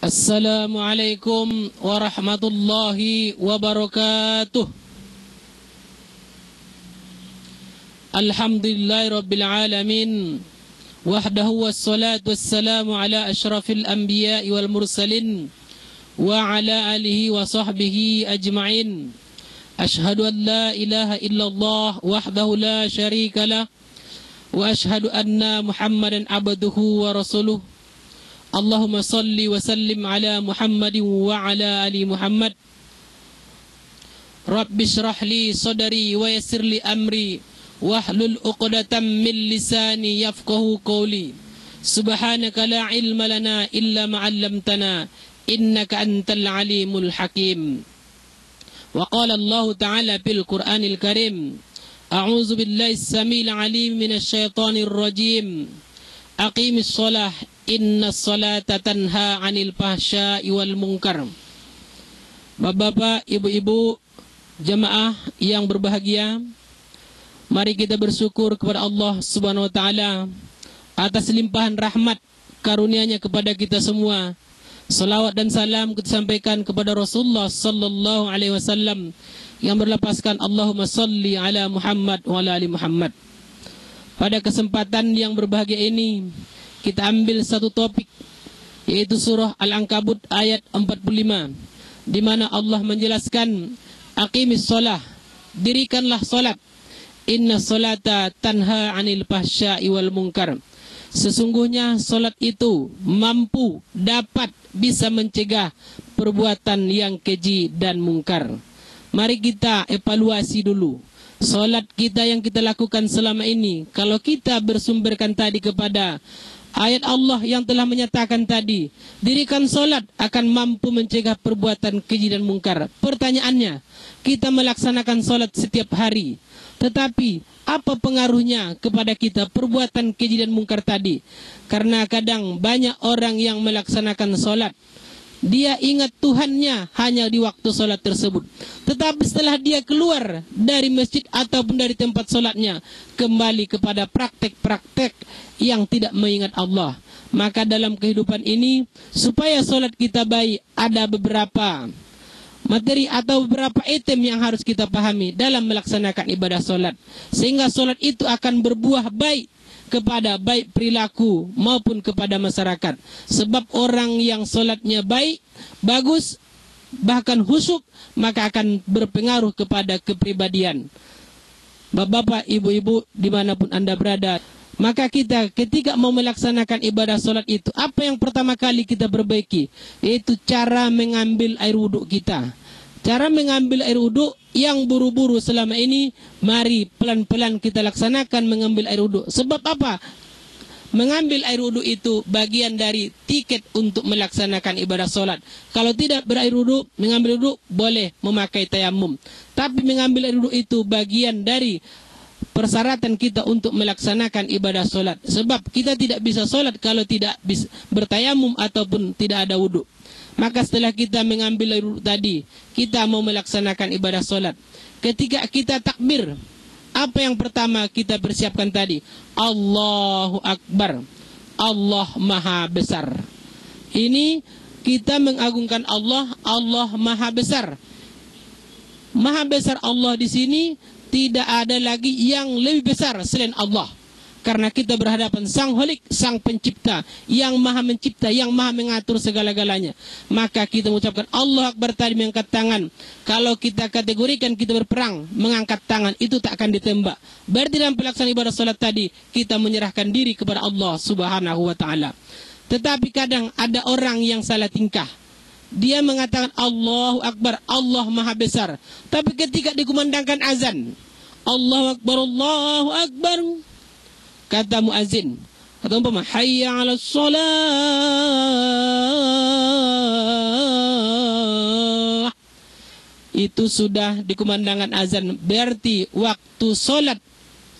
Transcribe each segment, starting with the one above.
Assalamualaikum warahmatullahi wabarakatuh. Alhamdulillahirabbil alamin. Wahdahu wassalatu wassalamu ala asyrafil anbiya'i wal mursalin wa ala alihi wa sahbihi ajma'in. Ashhadu an la ilaha illallah wahdahu la syarika lah wa ashhadu anna Muhammadan abduhu wa rasuluh. Allahumma salli wa sallim ala Muhammadin wa ala ali Muhammad. Rabbi shrah li sadri wa yassir li amri wahlul 'uqdatam min lisani yafqahu qawli. Subhanaka la ilma lana illa ma 'allamtana innaka antal alimul hakim. Wa qala Allah ta'ala fil Qur'anil Karim, a'udzu billahi as-samil 'alim minasy syaithanir rajim. Aqimis shalah innas salata tanha 'anil fahsya'i wal munkar. Bapak-bapak, ibu-ibu, jamaah yang berbahagia, mari kita bersyukur kepada Allah Subhanahu wa taala atas limpahan rahmat karunia-Nya kepada kita semua. Salawat dan salam kita sampaikan kepada Rasulullah sallallahu alaihi wasallam yang berlapaskan Allahumma salli ala Muhammad wa ala ali Muhammad. Pada kesempatan yang berbahagia ini, kita ambil satu topik, yaitu surah Al-Ankabut ayat 45, di mana Allah menjelaskan, aqimis shalah, dirikanlah salat, inna salata tanha 'anil fahsya'i wal munkar. Sesungguhnya salat itu mampu, dapat, bisa mencegah perbuatan yang keji dan mungkar. Mari kita evaluasi dulu salat kita yang kita lakukan selama ini. Kalau kita bersumberkan tadi kepada ayat Allah yang telah menyatakan tadi, dirikan salat akan mampu mencegah perbuatan keji dan mungkar. Pertanyaannya, kita melaksanakan salat setiap hari, tetapi apa pengaruhnya kepada kita perbuatan keji dan mungkar tadi? Karena kadang banyak orang yang melaksanakan salat, dia ingat Tuhannya hanya di waktu salat tersebut, tetapi setelah dia keluar dari masjid ataupun dari tempat salatnya, kembali kepada praktek-praktek yang tidak mengingat Allah. Maka dalam kehidupan ini, supaya salat kita baik, ada beberapa materi atau beberapa item yang harus kita pahami dalam melaksanakan ibadah salat, sehingga salat itu akan berbuah baik kepada baik perilaku maupun kepada masyarakat. Sebab orang yang salatnya baik, bagus, bahkan khusyuk, maka akan berpengaruh kepada kepribadian. Bapak-bapak, ibu-ibu, dimanapun Anda berada, maka kita ketika mau melaksanakan ibadah salat itu, apa yang pertama kali kita perbaiki? Yaitu cara mengambil air wudhu kita. Cara mengambil air wudhu yang buru-buru selama ini, mari pelan-pelan kita laksanakan mengambil air wudhu. Sebab apa? Mengambil air wudhu itu bagian dari tiket untuk melaksanakan ibadah salat. Kalau tidak berair wudhu, mengambil wudhu boleh memakai tayamum. Tapi mengambil air wudhu itu bagian dari persyaratan kita untuk melaksanakan ibadah salat. Sebab kita tidak bisa salat kalau tidak bisa bertayamum ataupun tidak ada wudhu. Maka setelah kita mengambil air wudhu tadi, kita mau melaksanakan ibadah salat. Ketika kita takbir, apa yang pertama kita persiapkan tadi? Allahu Akbar. Allah Maha Besar. Ini kita mengagungkan Allah. Allah Maha Besar. Maha Besar Allah di sini, tidak ada lagi yang lebih besar selain Allah. Karena kita berhadapan Sang Holik, Sang Pencipta, yang Maha Mencipta, yang Maha Mengatur segala-galanya. Maka kita mengucapkan Allah Akbar tadi, mengangkat tangan. Kalau kita kategorikan kita berperang, mengangkat tangan itu tak akan ditembak. Berarti dalam pelaksanaan ibadah salat tadi, kita menyerahkan diri kepada Allah Subhanahu wa taala. Tetapi kadang ada orang yang salah tingkah. Dia mengatakan Allahu Akbar, Allah Maha Besar. Tapi ketika dikumandangkan azan, Allahu Akbar, Allahu Akbar, kata muazin atau umpama hayya 'alas shalah, itu sudah dikumandangkan azan, berarti waktu salat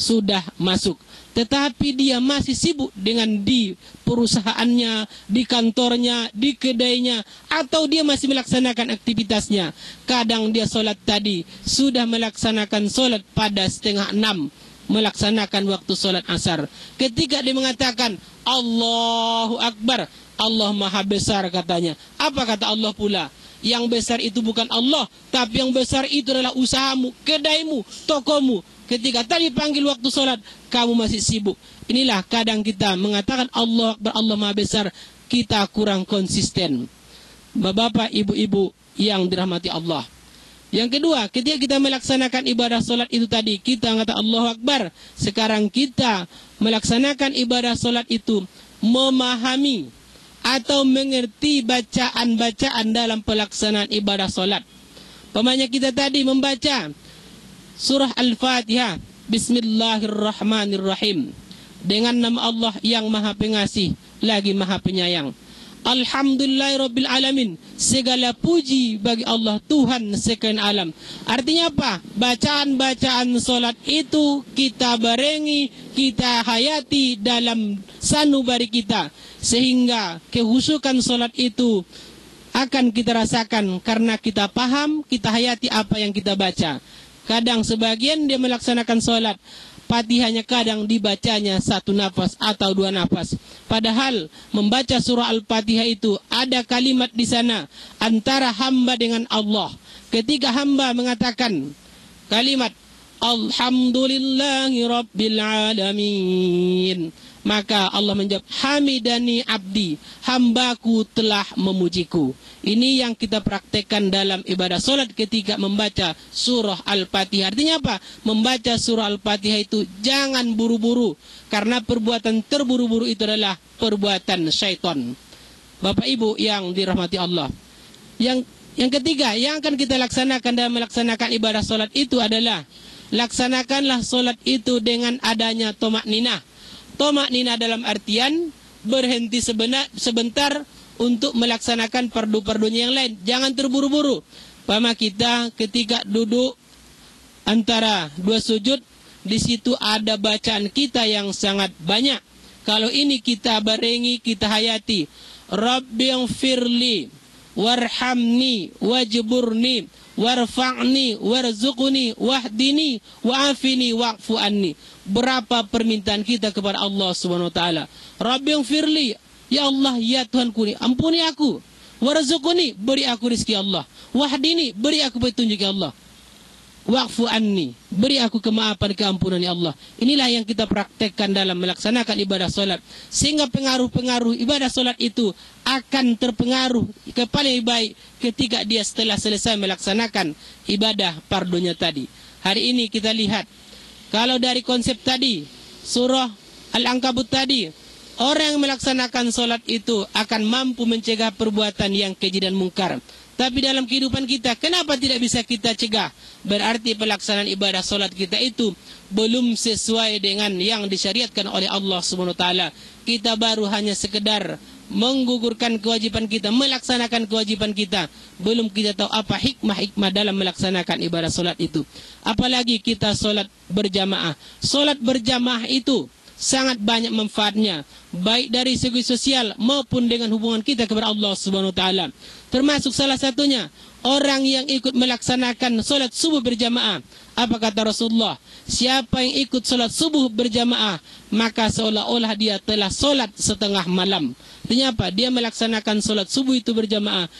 sudah masuk. Tetapi dia masih sibuk dengan di perusahaannya, di kantornya, di kedainya, atau dia masih melaksanakan aktivitasnya. Kadang dia sholat tadi, sudah melaksanakan sholat pada 5:30, melaksanakan waktu sholat asar. Ketika dia mengatakan Allahu Akbar, Allah maha besar katanya. Apa kata Allah pula? Yang besar itu bukan Allah, tapi yang besar itu adalah usahamu, kedaimu, tokomu. Ketika tadi panggil waktu sholat, kamu masih sibuk. Inilah kadang kita mengatakan Allah Akbar, Allah maha besar, kita kurang konsisten. Bapak, ibu-ibu yang dirahmati Allah. Yang kedua, ketika kita melaksanakan ibadah sholat itu tadi, kita mengatakan Allahu Akbar. Sekarang kita melaksanakan ibadah sholat itu, memahami atau mengerti bacaan-bacaan dalam pelaksanaan ibadah solat. Pamannya kita tadi membaca surah Al-Fatihah, Bismillahirrahmanirrahim, dengan nama Allah yang maha pengasih lagi maha penyayang. Alhamdulillahirabbil alamin, segala puji bagi Allah Tuhan sekalian alam. Artinya apa? Bacaan-bacaan solat itu kita barengi, kita hayati dalam sanubari kita, sehingga kehusukan solat itu akan kita rasakan karena kita paham, kita hayati apa yang kita baca. Kadang sebagian dia melaksanakan solat, Fatihahnya kadang dibacanya 1 nafas atau 2 nafas. Padahal membaca surah Al-Fatihah itu ada kalimat di sana antara hamba dengan Allah. Ketika hamba mengatakan kalimat Alhamdulillahi Rabbil Alamin, maka Allah menjawab, hamidani abdi, hambaku telah memujiku. Ini yang kita praktekkan dalam ibadah solat ketika membaca surah Al-Fatihah. Artinya apa? Membaca surah Al-Fatihah itu jangan buru-buru, karena perbuatan terburu-buru itu adalah perbuatan syaitan. Bapak Ibu yang dirahmati Allah. Yang ketiga yang akan kita laksanakan dalam melaksanakan ibadah solat itu adalah laksanakanlah solat itu dengan adanya tomak ninah. Tomak ninah dalam artian berhenti sebentar untuk melaksanakan fardu-fardunya yang lain. Jangan terburu-buru. Pama kita ketika duduk antara 2 sujud, di situ ada bacaan kita yang sangat banyak. Kalau ini kita barengi, kita hayati. Rabbighfirli warhamni wajburni warfa'ni warzuqni wahdini wa'afini wa'fu anni. Berapa permintaan kita kepada Allah Subhanahu wa taala. Rabbighfirli, ya Allah, ya Tuhanku, ampuni aku. Warzuqni, beri aku rezeki Allah. Wahdini, beri aku petunjuk ya Allah. Wa'fu anni, beri aku kemaafan, keampunan ya Allah. Inilah yang kita praktekkan dalam melaksanakan ibadah solat, sehingga pengaruh-pengaruh ibadah solat itu akan terpengaruh ke paling baik ketika dia setelah selesai melaksanakan ibadah fardunya tadi. Hari ini kita lihat, kalau dari konsep tadi surah Al-Ankabut tadi, orang yang melaksanakan solat itu akan mampu mencegah perbuatan yang keji dan mungkar. Tapi dalam kehidupan kita, kenapa tidak bisa kita cegah? Berarti pelaksanaan ibadah solat kita itu belum sesuai dengan yang disyariatkan oleh Allah Subhanahu wa taala. Kita baru hanya sekedar menggugurkan kewajiban kita, melaksanakan kewajiban kita. Belum kita tahu apa hikmah-hikmah dalam melaksanakan ibadah solat itu. Apalagi kita solat berjamaah. Solat berjamaah itu sangat banyak manfaatnya, baik dari segi sosial maupun dengan hubungan kita kepada Allah Subhanahu wa taala. Termasuk salah satunya orang yang ikut melaksanakan solat subuh berjamaah. Apa kata Rasulullah? Siapa yang ikut solat subuh berjamaah, maka seolah-olah dia telah solat setengah malam. Artinya apa? Dia melaksanakan solat subuh itu berjamaah,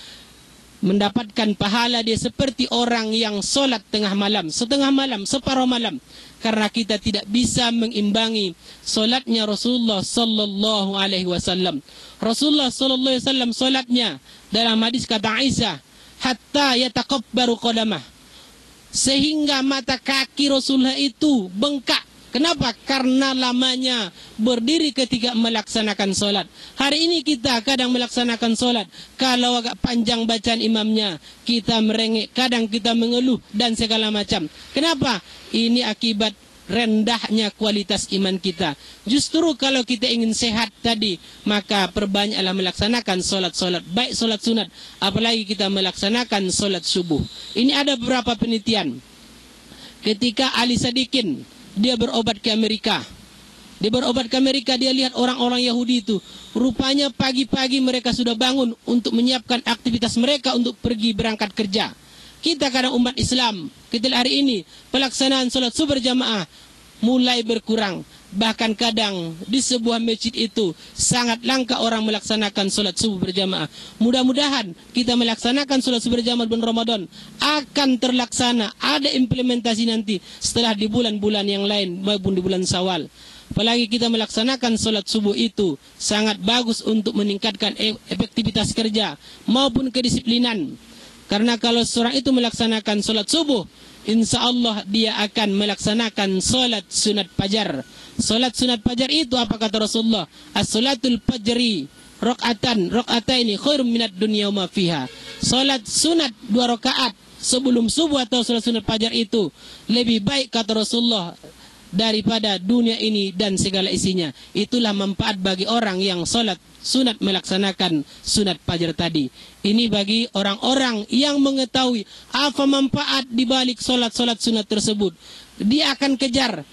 mendapatkan pahala dia seperti orang yang solat tengah malam, setengah malam, separuh malam. Karena kita tidak bisa mengimbangi solatnya Rasulullah sallallahu alaihi wasallam. Rasulullah sallallahu alaihi wasallam solatnya dalam hadis kata Aisyah, hatta yataqabbaru qadamah, sehingga mata kaki Rasulullah itu bengkak. Kenapa? Karena lamanya berdiri ketika melaksanakan solat. Hari ini kita kadang melaksanakan solat, kalau agak panjang bacaan imamnya, kita merengek, kadang kita mengeluh dan segala macam. Kenapa? Ini akibat rendahnya kualitas iman kita. Justru kalau kita ingin sehat tadi, maka perbanyaklah melaksanakan solat-solat, baik solat sunat, apalagi kita melaksanakan solat subuh. Ini ada beberapa penelitian. Ketika Ali Sadikin, dia berobat ke Amerika. Dia berobat ke Amerika, dia lihat orang-orang Yahudi itu, rupanya pagi-pagi mereka sudah bangun untuk menyiapkan aktivitas mereka untuk pergi berangkat kerja. Kita kadang umat Islam, kita hari ini pelaksanaan solat subuh berjamaah mulai berkurang. Bahkan kadang di sebuah masjid itu sangat langka orang melaksanakan sholat subuh berjamaah. Mudah-mudahan kita melaksanakan sholat subuh berjamaah bulan Ramadan akan terlaksana, ada implementasi nanti setelah di bulan-bulan yang lain maupun di bulan Syawal. Apalagi kita melaksanakan sholat subuh itu sangat bagus untuk meningkatkan efektivitas kerja maupun kedisiplinan. Karena kalau seorang itu melaksanakan sholat subuh, insya Allah dia akan melaksanakan sholat sunat fajar. Sholat sunat fajar itu apa kata Rasulullah? As-sholatul fajri rakaataini khairum minad dunya wa ma fiha. Sholat sunat 2 rakaat sebelum subuh atau sholat sunat fajar itu lebih baik kata Rasulullah daripada dunia ini dan segala isinya. Itulah manfaat bagi orang yang sholat sunat melaksanakan sunat fajar tadi. Ini bagi orang-orang yang mengetahui apa manfaat dibalik sholat-sholat sunat tersebut. Dia akan kejar.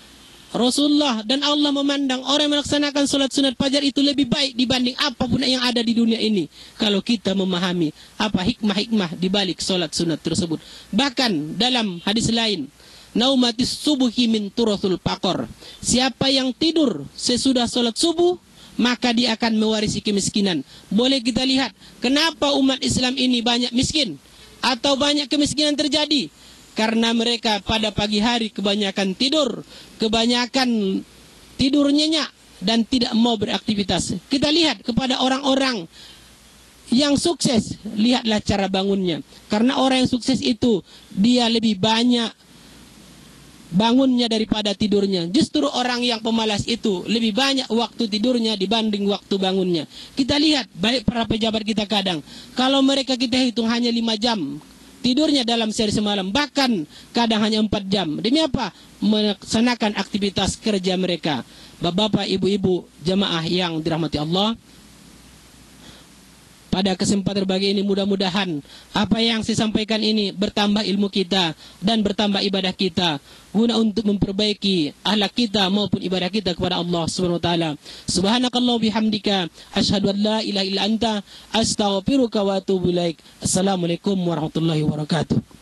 Rasulullah dan Allah memandang orang yang melaksanakan sholat sunat fajar itu lebih baik dibanding apapun yang ada di dunia ini. Kalau kita memahami apa hikmah-hikmah dibalik sholat sunat tersebut. Bahkan dalam hadis lain, naumatis subuhi min turathul faqr. Siapa yang tidur sesudah sholat subuh, maka dia akan mewarisi kemiskinan. Boleh kita lihat kenapa umat Islam ini banyak miskin atau banyak kemiskinan terjadi. Karena mereka pada pagi hari kebanyakan tidur, kebanyakan tidur nyenyak dan tidak mau beraktivitas. Kita lihat kepada orang-orang yang sukses, lihatlah cara bangunnya. Karena orang yang sukses itu dia lebih banyak bangunnya daripada tidurnya. Justru orang yang pemalas itu lebih banyak waktu tidurnya dibanding waktu bangunnya. Kita lihat baik para pejabat kita kadang, kalau mereka kita hitung hanya 5 jam tidurnya dalam sehari semalam, bahkan kadang hanya 4 jam. Demi apa? Melaksanakan aktivitas kerja mereka. Bapak-bapak, ibu-ibu, jamaah yang dirahmati Allah, pada kesempatan berbagi ini mudah-mudahan apa yang saya sampaikan ini bertambah ilmu kita dan bertambah ibadah kita guna untuk memperbaiki akhlak kita maupun ibadah kita kepada Allah Subhanahu wa taala. Subhanakallah bihamdika asyhadu an la ilaha illa anta astaghfiruka wa atubu ilaik. Assalamualaikum warahmatullahi wabarakatuh.